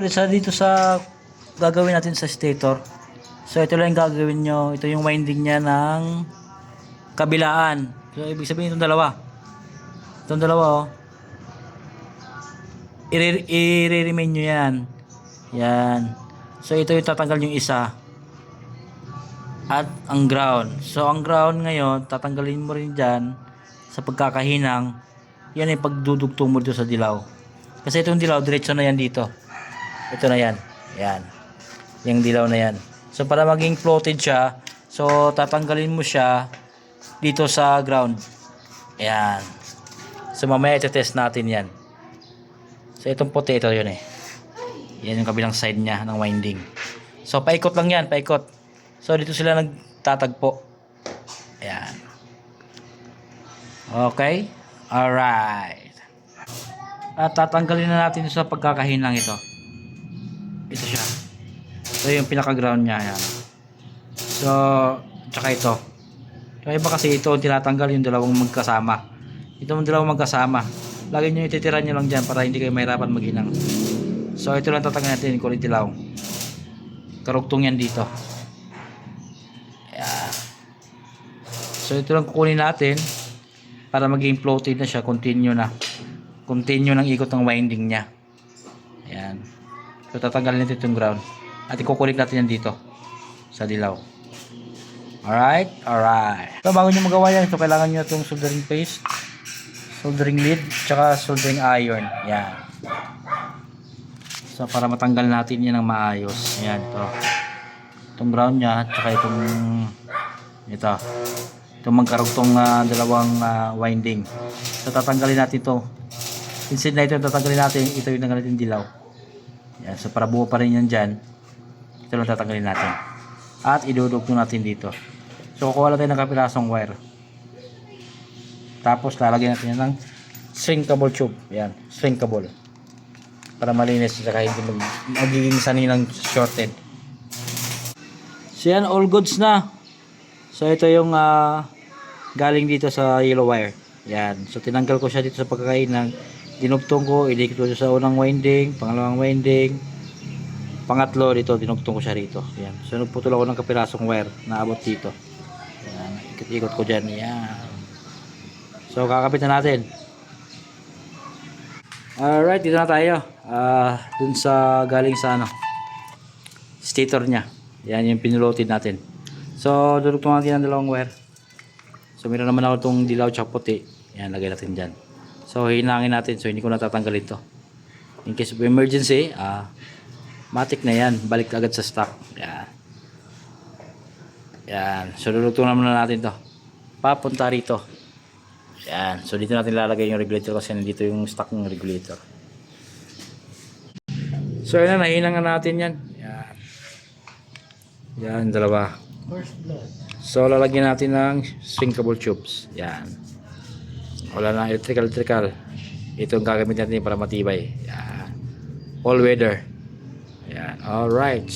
Isa dito sa gagawin natin sa stator. So ito lang yung gagawin nyo. Ito yung winding niya ng kabilaan. So ibig sabihin itong dalawa. Itong dalawa oh. I-remain nyo yan. Yan. So ito yung tatanggal yung isa. At ang ground. So ang ground ngayon, tatanggalin mo rin dyan sa pagkakahinang. Yan ay pagdudugtong mo dito sa dilaw. Kasi itong dilaw, diretso na yan dito. Ito na yan. Yan. Yung dilaw na yan. So para maging floated siya, so tatanggalin mo siya dito sa ground. Yan. So mamaya iti-test natin yan. So itong puti, ito yun eh. Yan yung kabilang side niya ng winding. So paikot lang yan, paikot. So dito sila nagtatagpo. Ayan. Okay. Alright. At tatanggalin na natin sa pagkakahinang ito. Ito siya. Ito yung pinaka-ground niya. Ayan. So, tsaka ito. So, iba kasi ito tinatanggal yung dalawang magkasama. Ito yung dalawang magkasama. Lagi nyo ititira nyo lang dyan para hindi kayo mahirapan maghinang. So, ito lang tatanggalin natin. Kulay dilaw. Karugtong yan dito. Ayan. So, ito lang kukunin natin para maging floated na siya. Continue na. Continue ng ikot ng winding niya. Ayan. So tatanggalin natin itong ground. At ikukulik natin yan dito. Sa dilaw. Alright? Alright. So bago nyo magawa yan, so kailangan nyo itong soldering paste, soldering lead, tsaka soldering iron. Ayan. So para matanggal natin yan ng maayos. Ayan. Ito. Itong ground niya, tsaka itong ito. Itong magkarugtong dalawang winding. So tatanggalin natin ito. Instead na ito tatanggalin natin, ito yung natin dilaw. Yan, so para buo pa rin yan dyan, ito lang tatanggalin natin. At idudugtong natin dito. So kukuha lang tayo ng kapirasong wire. Tapos lalagyan natin yan ng shrinkable tube. Yan, shrinkable. Para malinis at hindi magiging saninang shorted. So yan, all goods na. So ito yung galing dito sa yellow wire. Yan, so tinanggal ko siya dito sa pagkakainang. Dinugtong ko, ilikot ko sa unang winding, pangalawang winding, pangatlo dito, dinugtong ko siya rito. Yan. So nagputol ako ng kapirasong wire na abot dito. Yan, ikot-ikot ko dyan. Yan. So kakapit na natin. Alright, dito na tayo. Dun sa galing sa stator nya. Yan yung pinuloaded natin. So dudugtong natin ang dalawang wire. So meron naman ako itong dilaw tsaka puti. Yan, lagay natin dyan. So hinangin natin, so hindi ko natatanggal ito. In case of emergency, matik na yan, balik agad sa stock. Yan. Yan, so lulutong naman na natin to. Papunta rito. Yan, so dito natin lalagay yung regulator kasi nandito yung stock ng regulator. So yan, nahinang na natin yan. Yan. Yan, dalawa. So lalagyan natin ng shrinkable tubes. Yan. Wala na electrical. Ito ang gagamitin natin para matibay. Yan. All weather. Yan. Alright.